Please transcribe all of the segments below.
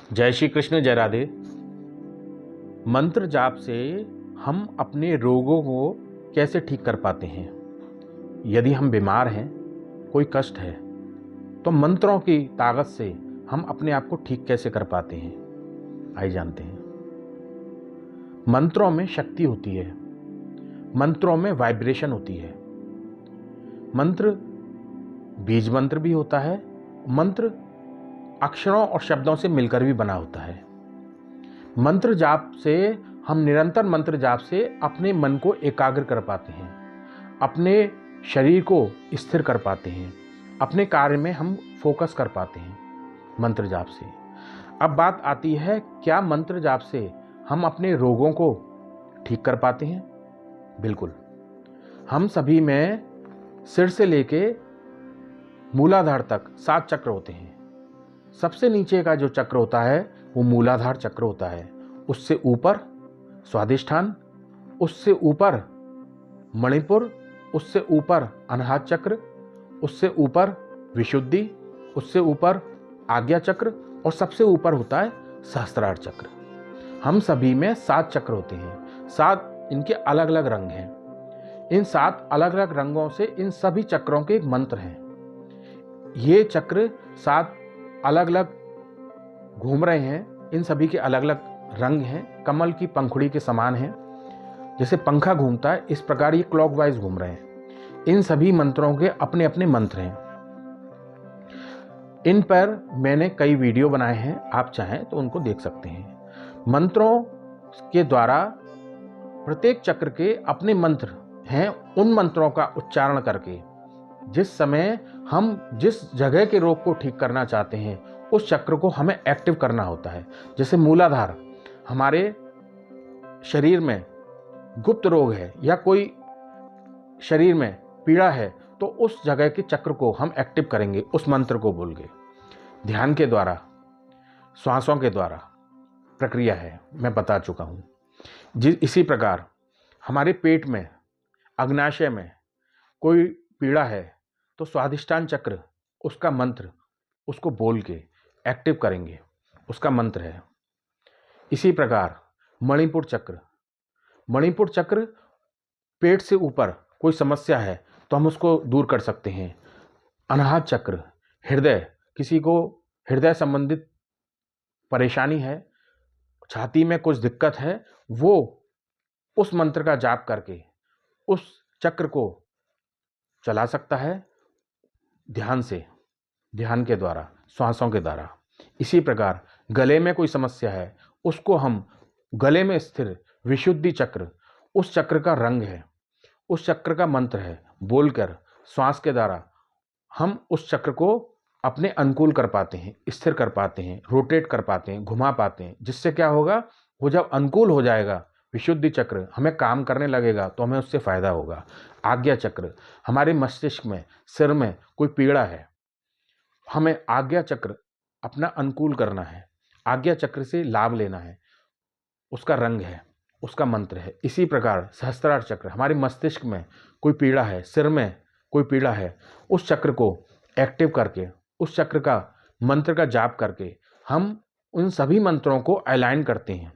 जय श्री कृष्ण, जय राधे। मंत्र जाप से हम अपने रोगों को कैसे ठीक कर पाते हैं? यदि हम बीमार हैं, कोई कष्ट है, तो मंत्रों की ताकत से हम अपने आप को ठीक कैसे कर पाते हैं? आइए जानते हैं। मंत्रों में शक्ति होती है, मंत्रों में वाइब्रेशन होती है। मंत्र बीज मंत्र भी होता है, मंत्र अक्षरों और शब्दों से मिलकर भी बना होता है। मंत्र जाप से हम निरंतर मंत्र जाप से अपने मन को एकाग्र कर पाते हैं, अपने शरीर को स्थिर कर पाते हैं, अपने कार्य में हम फोकस कर पाते हैं मंत्र जाप से। अब बात आती है, क्या मंत्र जाप से हम अपने रोगों को ठीक कर पाते हैं? बिल्कुल। हम सभी में सिर से लेके मूलाधार तक 7 चक्र होते हैं। सबसे नीचे का जो चक्र होता है वो मूलाधार चक्र होता है। उससे ऊपर स्वादिष्ठान, उससे ऊपर मणिपुर, उससे ऊपर अनाहत चक्र, उससे ऊपर विशुद्धि, उससे ऊपर आज्ञा चक्र और सबसे ऊपर होता है सहस्त्रार चक्र। हम सभी में 7 चक्र होते हैं। 7 इनके अलग अलग रंग हैं। इन 7 अलग अलग रंगों से इन सभी चक्रों के एक मंत्र हैं। ये चक्र 7 अलग अलग घूम रहे हैं। इन सभी के अलग अलग रंग हैं, कमल की पंखुड़ी के समान हैं। जैसे पंखा घूमता है, इस प्रकार ये क्लॉकवाइज घूम रहे हैं। इन सभी मंत्रों के अपने अपने मंत्र हैं। इन पर मैंने कई वीडियो बनाए हैं, आप चाहें तो उनको देख सकते हैं। मंत्रों के द्वारा प्रत्येक चक्र के अपने मंत्र हैं। उन मंत्रों का उच्चारण करके जिस समय हम जिस जगह के रोग को ठीक करना चाहते हैं, उस चक्र को हमें एक्टिव करना होता है। जैसे मूलाधार, हमारे शरीर में गुप्त रोग है या कोई शरीर में पीड़ा है, तो उस जगह के चक्र को हम एक्टिव करेंगे उस मंत्र को बोल के। ध्यान के द्वारा, श्वासों के द्वारा प्रक्रिया है, मैं बता चुका हूँ। इसी प्रकार हमारे पेट में, अग्नाशय में कोई पीड़ा है, तो स्वादिष्ठान चक्र, उसका मंत्र, उसको बोल के एक्टिव करेंगे, उसका मंत्र है। इसी प्रकार मणिपुर चक्र, मणिपुर चक्र पेट से ऊपर कोई समस्या है तो हम उसको दूर कर सकते हैं। अनाहत चक्र, हृदय, किसी को हृदय संबंधित परेशानी है, छाती में कुछ दिक्कत है, वो उस मंत्र का जाप करके उस चक्र को चला सकता है ध्यान से, ध्यान के द्वारा, श्वासों के द्वारा। इसी प्रकार गले में कोई समस्या है, उसको हम गले में स्थिर विशुद्धि चक्र, उस चक्र का रंग है, उस चक्र का मंत्र है, बोलकर श्वास के द्वारा हम उस चक्र को अपने अनुकूल कर पाते हैं, स्थिर कर पाते हैं, रोटेट कर पाते हैं, घुमा पाते हैं। जिससे क्या होगा, वो जब अनुकूल हो जाएगा, विशुद्धि चक्र हमें काम करने लगेगा तो हमें उससे फायदा होगा। आज्ञा चक्र, हमारे मस्तिष्क में, सिर में कोई पीड़ा है, हमें आज्ञा चक्र अपना अनुकूल करना है, आज्ञा चक्र से लाभ लेना है, उसका रंग है, उसका मंत्र है। इसी प्रकार सहस्त्रार चक्र, हमारे मस्तिष्क में कोई पीड़ा है, सिर में कोई पीड़ा है, उस चक्र को एक्टिव करके, उस चक्र का मंत्र का जाप करके हम उन सभी मंत्रों को अलाइन करते हैं।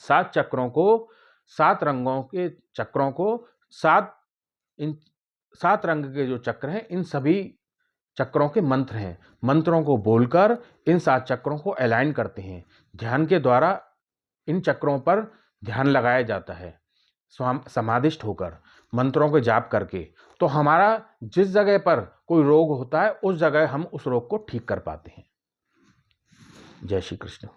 7 चक्रों को, 7 रंगों के चक्रों को, 7 रंग के जो चक्र हैं, इन सभी चक्रों के मंत्र हैं। मंत्रों को बोलकर इन 7 चक्रों को अलाइन करते हैं। ध्यान के द्वारा इन चक्रों पर ध्यान लगाया जाता है, समाधिष्ठ होकर मंत्रों को जाप करके। तो हमारा जिस जगह पर कोई रोग होता है, उस जगह हम उस रोग को ठीक कर पाते हैं। जय श्री कृष्ण।